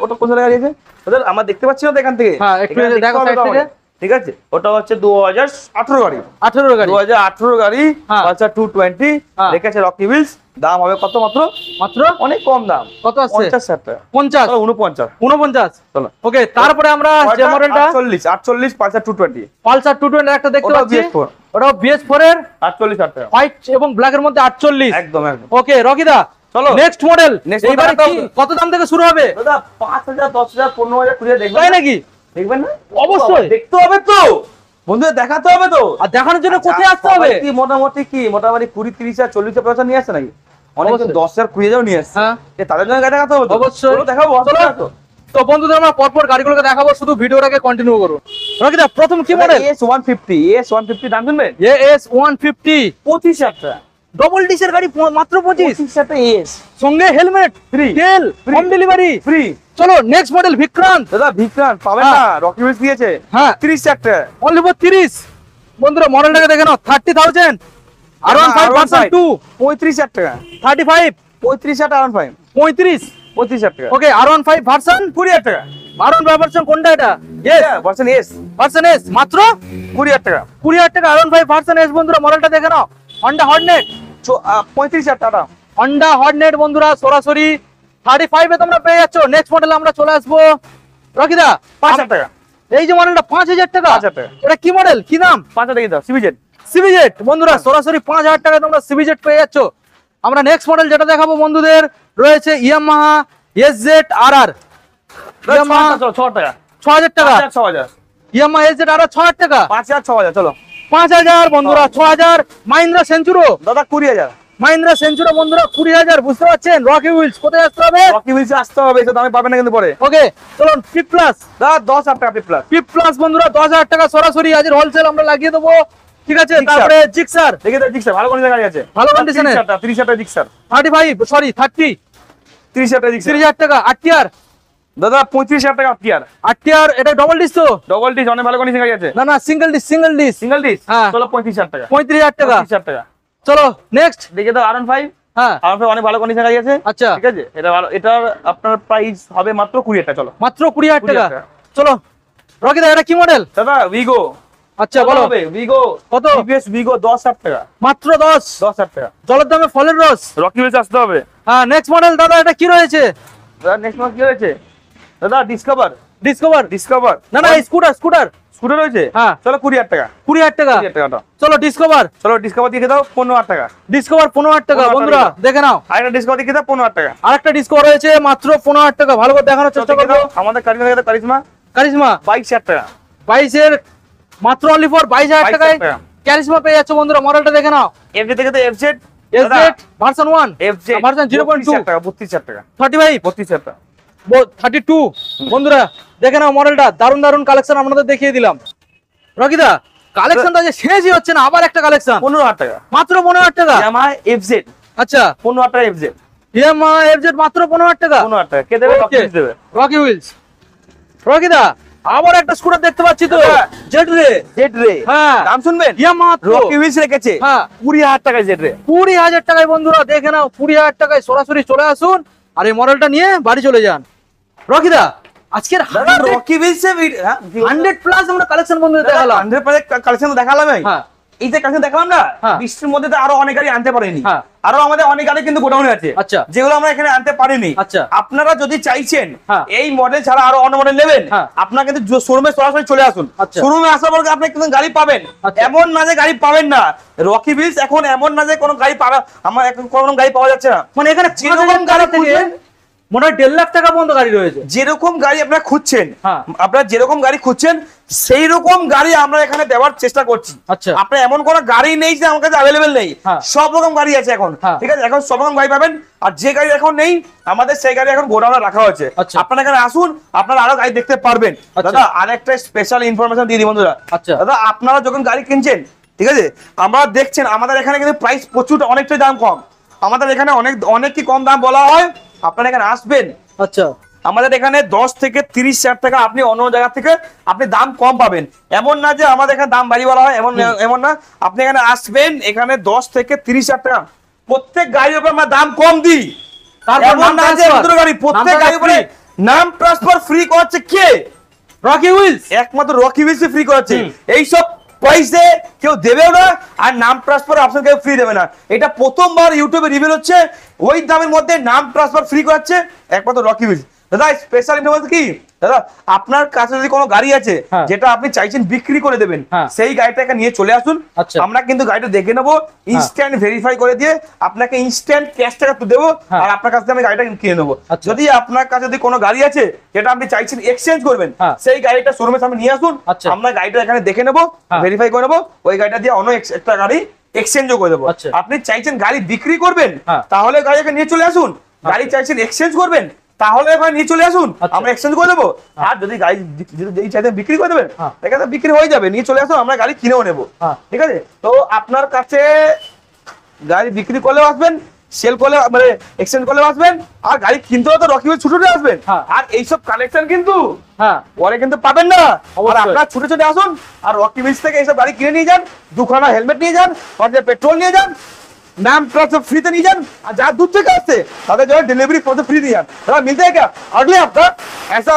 ওটা কোন জায়গায় গাড়ি আছে? ওদের আমরা দেখতে পাচ্ছি না তো এখান থেকে। হ্যাঁ, একটু এখানে দেখতে দেখো হবে সাইড তো থেকে। আমাদের। ঠিক আছে, ওটা হচ্ছে 2018 গাড়ি। 18 গাড়ি 2018 গাড়ি, হ্যাঁ। 220 হ্যাঁ। রেখেছে রকি হুইলস। দাম হবে কত? মাত্র, মাত্র অনেক কম দাম, কত আছে? 50,000 টাকা। 50, চলো 49। 49। চলো ওকে, তারপরে আমরা যে মডেলটা 48, পালসার 220, পালসার 220 একটা দেখতে ওটাও পাচ্ছি, BS4, ওটাও BS4 এর 48,000 টাকা। হোয়াইট এবং ব্ল্যাক এর মধ্যে 48। একদম একদম। ওকে রকিদা চলো নেক্সট মডেল। Next এইবার model কি কত দাম থেকে শুরু হবে? দাদা 5,000, 10,000, 15,000 খুঁজে দেখবেন তাই না? নাকি? দেখবেন না? অবশ্যই। দেখতে হবে তো বন্ধুদের, দেখাতে হবে তো। আর দেখানোর জন্য কোথায় আসতে সবাই হবে? কি মোটামুটি 20, 30, 40, 50 নিয়ে আসছে নাকি? অনেক অবশ্যই। 10,000 খুঁজেও নিয়ে আসছে। হ্যাঁ, তাদের জন্য গাড়ি দেখাতে হবে তো। অবশ্যই। চলো দেখাবো, চলো। তো তো বন্ধুদের আমরা পরপর গাড়িগুলোকে দেখাবো, শুধু ভিডিওটাকে কন্টিনিউ করুন। রকিদা প্রথম কি মডেল? S150, S150 দাম শুনবেন? AS 150, 25,000 টাকা। ডবল ডিসের গাড়ি মাত্র 25। 25,000 এস সঙ্গে হেলমেট, Free. তেল, হোম ডেলিভারি ফ্রি। চলো নেক্সট মডেল বিক্রান্ত। দাদা বিক্রান্ত পাবেন না, রকি হুইলস দিয়েছে হ্যাঁ 30,000 টাকা। Only for 30। বন্ধুরা মডেলটাকে দেখে নাও 30,000 R15 ভার্সন 2 35,000 টাকা। 35 35,000 টাকা R15 35। 35,000 টাকা। ওকে R15 ভার্সন 20,000 টাকা। R15 ভার্সন কোনটা এটা? Yes version S version S মাত্র 20,000 টাকা। 20,000 টাকা R15 ভার্সন এস। বন্ধুরা মডেলটা দেখে নাও হন্ডা হর্নেট, 35,000 টাকা। হন্ডা হর্নেট বন্ধুরা সরাসরি 35 এ তোমরা পেয়ে যাচ্ছ। নেক্সট মডেলে আমরা চলে আসবো রকিদা 5,000 টাকা। এই যে মডেলটা 5,000 টাকা। 5,000 টাকা। এটা কি মডেল, কি নাম? 5,000 টাকা দাও সিবিজেড। সিবিজেড বন্ধুরা সরাসরি 5,000 টাকায় তোমরা সিবিজেড পেয়ে যাচ্ছ। আমরা নেক্সট মডেল যেটা দেখাবো বন্ধুদের রয়েছে ইয়ামাহা এসজেড আরআর। ইয়ামাহা 6,000 টাকা। 6,000 টাকা। 6,000 ইয়ামাহা এসজেড আরআর 6,000 টাকা। 5,000 6,000 চলো। 5,000 বন্ধুরা 6,000। মাহিন্দ্রা সেঞ্চুরো, দাদা 20,000। মাহিন্দ্রা সেঞ্চুরো বন্ধুরা 20,000। বুঝতে পারছেন রকি হুইলস কোথায় আসতে হবে? রকি হুইলস আসতে হবে, এটা দামে পাবেন না কিন্তু পরে। ওকে চলুন পিপ প্লাস। দাদা 10,000 টাকা প্লাস। পিপ প্লাস বন্ধুরা 10,000 টাকা সরাসরি আজের হোলসেল আমরা লাগিয়ে দেবো। ঠিক আছে জিক্সার। তারপরে জিক্সার দেখে তো জিক্সার ভালো কন্ডিশন গাড়ি আছে। ভালো কন্ডিশনে 30,000 টাকা জিক্সার। 35 সরি 30 30,000 টাকা জিক্সার। 30,000 টাকা। আরটিআর দাদা 35,000 টাকা টিয়ার। আরটিআর এটা ডবল ডিস তো? ডবল ডিস অনেক ভালো কন্ডিশন গাড়ি আছে। না না single dish single dish. Single dish হ্যাঁ। চলো 35,000 টাকা। 35,000 টাকা। 35,000 টাকা। চলো নেক্সট। দেখে দাও R15। হ্যাঁ R15 অনেক ভালো কন্ডিশন গাড়ি আছে। আচ্ছা ঠিক আছে, এটা ভালো, এটার আপনার প্রাইস হবে মাত্র 20,000 টাকা। চলো মাত্র 20,000 টাকা। 20,000 টাকা। চলো রকিদা এটা কি মডেল? দাদা ভিগো। আচ্ছা বলো হবে ভিগো কত? টিভিএস ভিগো 10,000 টাকা। মাত্র 10। 10,000 টাকা। জলের দামে ফলের রস। রকি হুইলস আসতে হবে। হ্যাঁ নেক্সট মডেল দাদা এটা কি রয়েছে? দাদা নেক্সট মাস কি হয়েছে? দাদা ডিসকভার। ডিসকভার ডিসকভার না না স্কুটার স্কুটার স্কুটার রয়েছে। হ্যাঁ। চলো 20,000 টাকা। 20,000 টাকা। 20,000 টাকা দাও। চলো ডিসকভার। চলো ডিসকভার দিয়ে দাও 15,000 টাকা। ডিসকভার 15,000 টাকা। 15,000 বন্ধুরা টাকা। দেখে নাও আরেকটা ডিসকভার দিয়ে দাও 15,000 টাকা। আরেকটা ডিসকভার রয়েছে মাত্র 15,000 টাকা। ভালো করে দেখানোর চেষ্টা দেখে করবো। দাও আমাদের কারিজমা কারিজমা 22,000 টাকা। 22 এর মাত্র অনলি ফর 22,000 টাকায় 22,000 টাকা। কারিজমা পেয়ে যাচ্ছে বন্ধুরা। মডেলটা দেখে নাও এফজেড থেকে তো FZ SZ version 1 FZ version 0.2 টাকা 32,000 টাকা। 35 32,000 টাকা। 32 বন্ধুরা দেখে নাও মডেলটা। দারুন দারুন কালেকশন আপনাদের দেখিয়ে দিলাম। রকিদা কালেকশনটা যে শেষই হচ্ছে না, আবার একটা কালেকশন 15,000 টাকা। মাত্র 15,000 টাকা। ইয়ামাহা এফজেড আচ্ছা 15,000 টাকা এফজেড। ইয়ামাহা এফজেড মাত্র 15,000 টাকা। 15,000 টাকা। কে দেবে? রকি হুইলস দেবে। Rocky Wheels. রকিদা আবার একটা স্কুটার দেখতে পাচ্ছি তো জেড রে। জেড রে হ্যাঁ দাম শুনবেন? ইয়ামাহা রকি হুইলস রেখেছে হ্যাঁ 20,000 টাকা জেড রে। 20,000 টাকায় বন্ধুরা দেখে নাও। 20,000 টাকায় সরাসরি চলে আসুন আর এই মডেলটা নিয়ে বাড়ি চলে যান। রকিদা আজকের দাদা রকি হুইলস এ 100 প্লাস আমরা কালেকশন বন্ধুদের দেখালাম। 100% কালেকশন দেখালাম। হ্যাঁ এই যে কালেকশন দেখালাম না, হ্যাঁ। বৃষ্টির মধ্যে তো আরো অনেক গাড়ি আনতে পারেনি। হ্যাঁ। আরো আমাদের অনেক গাড়ি কিন্তু গোডাউনে আছে, আচ্ছা। যেগুলো আমরা এখানে আনতে পারিনি। আচ্ছা। আপনারা যদি চাইছেন হ্যাঁ। এই মডেল ছাড়া আরো অন্য মডেল নেবেন, হ্যাঁ। আপনারা কিন্তু শোরুমে সরাসরি চলে আসুন। আচ্ছা। শোরুমে আসার পর আপনি কিন্তু গাড়ি পাবেন। আচ্ছা। এমন না যে গাড়ি পাবেন না, রকি হুইলস এখন এমন না যে কোনো গাড়ি পাওয়া, আমার এখন কোনো গাড়ি পাওয়া যাচ্ছে না। মানে এখানে যেরকম গাড়ি খুঁজছেন, মনে হয় 1.5 লাখ টাকা পর্যন্ত গাড়ি রয়েছে। যেরকম গাড়ি আপনারা খুঁজছেন, হ্যাঁ। আপনারা যেরকম গাড়ি খুঁজছেন সেই রকম গাড়ি আমরা এখানে দেওয়ার চেষ্টা করছি। আচ্ছা। আপনার এমন কোনো গাড়ি নেই যে আমার কাছে অ্যাভেলেবেল নেই, হ্যাঁ। সব রকম গাড়ি আছে এখন। হ্যাঁ। ঠিক আছে, এখন সব রকম গাড়ি পাবেন। আর যে গাড়ি এখন নেই আমাদের সেই গাড়ি এখন গোডাউনে রাখা হয়েছে। আচ্ছা। আপনারা এখানে আসুন, আপনারা আরো গাড়ি দেখতে পারবেন। আচ্ছা। দাদা আরেকটা স্পেশাল ইনফরমেশন দিয়ে দিই বন্ধুরা। আচ্ছা। দাদা আপনারা যখন গাড়ি কিনছেন, ঠিক আছে, আমরা দেখছেন আমাদের এখানে কিন্তু প্রাইস প্রচুর অনেকটাই দাম কম। আমাদের এখানে অনেক কি কম দাম বলা হয়। আপনারা এখানে আসবেন, আচ্ছা আমাদের এখানে 10 থেকে 30,000 টাকা আপনি অন্য জায়গা থেকে আপনি দাম কম পাবেন। এমন না যে আমাদের এখানে দাম বাড়ি বলা হয়, এমন না। আপনি এখানে আসবেন, এখানে 10 থেকে 30,000 টাকা প্রত্যেক গাড়ির উপর আমরা দাম কম দিই। তারপর এমন নাম না যে transfer। দুটো গাড়ি প্রত্যেক নাম গাড়ির উপরে transfer নাম ট্রান্সফার ফ্রি করাচ্ছে কে? Rocky Wheels. একমাত্র রকি হুইলস ফ্রি করাচ্ছে। এইসব পয়সে কেউ দেবেও না, আর নাম ট্রান্সফার অপশন কেউ ফ্রি দেবে না। এটা প্রথমবার ইউটিউবে রিভিল হচ্ছে, ওই দামের মধ্যে নাম ট্রান্সফার ফ্রি করাচ্ছে একমাত্র রকি হুইলস। দাদা স্পেশাল ইনফরমেশন কি, দাদা আপনার কাছে যদি কোনো গাড়ি আছে হ্যাঁ। যেটা আপনি চাইছেন বিক্রি করে দেবেন, হ্যাঁ। সেই গাড়িটাকে নিয়ে চলে আসুন। আচ্ছা। আমরা কিন্তু গাড়িটা দেখে নেবো, ইনস্ট্যান্ট ভেরিফাই করে দিয়ে আপনাকে ইনস্ট্যান্ট ক্যাশ টাকা তো দেবো, হ্যাঁ। আর আপনার কাছ থেকে আমি গাড়িটা কিনে নেবো। আচ্ছা। যদি আপনার কাছে যদি কোনো গাড়ি আছে যেটা আপনি চাইছেন এক্সচেঞ্জ করবেন, হ্যাঁ। সেই গাড়িটা শোরুমের সামনে নিয়ে আসুন। আচ্ছা। আমরা গাড়িটা এখানে দেখে নেবো, হ্যাঁ। ভেরিফাই করে নেবো, ওই গাড়িটা দিয়ে অন্য একটা গাড়ি এক্সচেঞ্জও করে দেবো। আচ্ছা। আপনি চাইছেন গাড়ি বিক্রি করবেন, হ্যাঁ। তাহলে গাড়িকে নিয়ে চলে আসুন। গাড়ি চাইছেন এক্সচেঞ্জ করবেন, তাহলে এখানে নিয়ে চলে আসুন, আচ্ছা। আমরা এক্সচেঞ্জ করে দেবো। আর যদি গাড়ি যদি চাইতেন বিক্রি করে দেবেন, হ্যাঁ। এখানে বিক্রি হয়ে যাবে, নিয়ে চলে আসুন, আমরা গাড়ি কিনেও নেবো। হ্যাঁ। ঠিক আছে, তো আপনার কাছে গাড়ি বিক্রি করলেও আসবেন, সেল করলে মানে এক্সচেঞ্জ করলেও আসবেন, আর গাড়ি কিনতেও তো রকি হুইল ছুটে আসবেন। হ্যাঁ। আর এইসব কালেকশন কিন্তু হ্যাঁ পরে কিন্তু পাবেন না। আর অবশ্যই। আপনারা ছুটে ছুটে আসুন আর রকি হুইলস থেকে এইসব গাড়ি কিনে নিয়ে যান, দুখানা হেলমেট নিয়ে যান, পাঁচটা পেট্রোল নিয়ে যান, नाम प्लस फ्री तो नहीं जान, जहाँ दूर से करते ताकि जो है डिलीवरी प्रोसेस फ्री नहीं जान। तो मिलते हैं क्या अगले हफ्ता ऐसा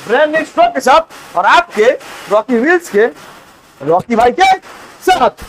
ब्रांड न्यू स्टॉक के साथ और आपके रॉकी व्हील्स के रॉकी भाई के साथ।